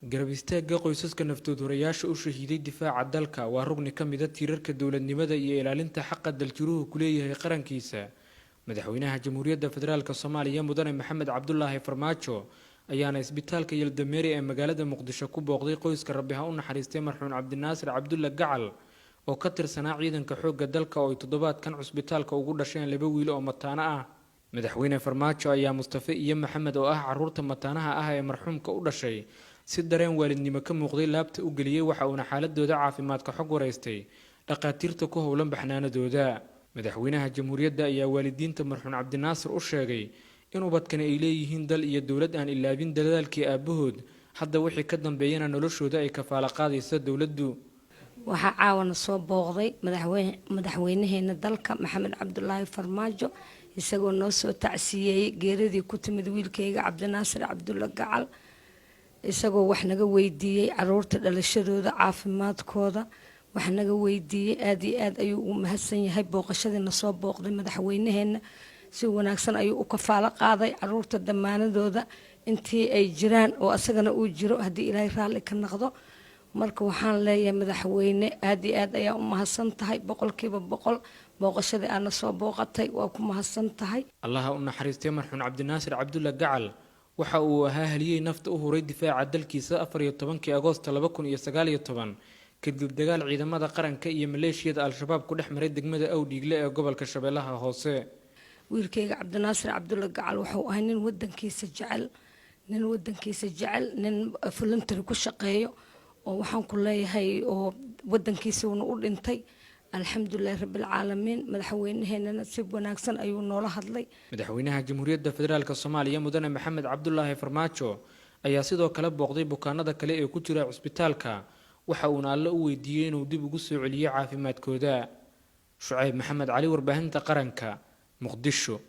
garab istaagga qoysaska naftoodurayaasha u shahiiday difaaca dalka waa rugni ka mid ah tiirarka dowladnimada iyo ilaalinta xaqa daljiruhu ku leeyahay qarankiisa. madaxweynaha jamhuuriyadda federaalka Soomaaliya mudane Maxamed Cabdullaahi Farmaajo ayaana isbitaalka Yeldameeri ee magaalada Muqdisho ku booqday qoyska Rabbi ha u naxariistay marxuun Cabdinaasir Cabdulla Gacal oo ka tirsanaa ciidanka xoogga dalka oo toddobaadkan cusbitaalka ugu dhasheen laba wiil oo mataana ah. madaxweyne Farmaajo ayaa Mustafa iyo Maxamed oo ah carruurta mataanaha ah ee marxuumka u dhashay si dareen waalidnimo ka muuqday laabta u galiyay waxa uu xaaladooda caafimaadka xog wareystay dhaqaatiirta ku howlan baxnaanadooda. madaxweynaha jamhuuriyadda ayaa waalidiinta marxuun Cabdinaasir u sheegay in ubadkan ay leeyihiin dal iyo dawlad aan ilaabin dadaalkii aabahood hadda wixii ka dambeeyana noloshooda ay kafaala qaadaysa dawladdu. waxa caawana soo booqday madaxweynaheena dalka Maxamed Cabdullaahi Farmaajo isagoo noo soo tacsiyeeyay geeridii ku timid wiilkayga Cabdinaasir Cabdulla Gacal isagoo wax naga weydiiyay carruurta dhalashadooda caafimaadkooda wax naga weydiiyay aad iyo aad ayuu u mahadsan yahay booqashadiina soo booqday madaxweynaheena si wanaagsan ayuu u kafaala qaaday carruurta damaanadooda intii ay jiraan oo asagana uu jiro haddii Ilaahay raalli ka noqdo. marka waxaan leeyahay madaxweyne aad iyo aad ayaa u mahadsan tahay boqolkiiba boqol booqashadii aana soo booqatay waa ku mahadsan tahay. allaha u naxariistay marxuun Cabdinaasir Cabdulla Gacal waxa uu ahaa haliyey nafta u huray difaaca dalkiisa 14 Agoosto 2019 kadib dagaal ciidamada qaranka iyo maleeshiyada al-shabaab ku dhex maray degmada Awdhiigle ee gobolka Shabeellaha Hoose. wiilkayga Cabdinaasir Cabdulla Gacal wuxuu ahaa nin wadankiisa jecel nin voluntary ku shaqeeyo oo waxaan ku leeyahay oo wadankiisa u dhintay alxamdulillaah rabbil caalamiin. madaxweynaheena si wanaagsan ayuu noola hadlay. madaxweynaha jamhuuriyadda federaalka Soomaaliya mudane Maxamed Cabdullaahi Farmaajo ayaa sidoo kale booqday bukaanada kale ee ku jira cusbitaalka waxa uu Alle u weydiiyay inuu dib ugu soo celiyo caafimaadkooda. Shucayb Maxamed Cali, warbaahinta qaranka, Muqdisho.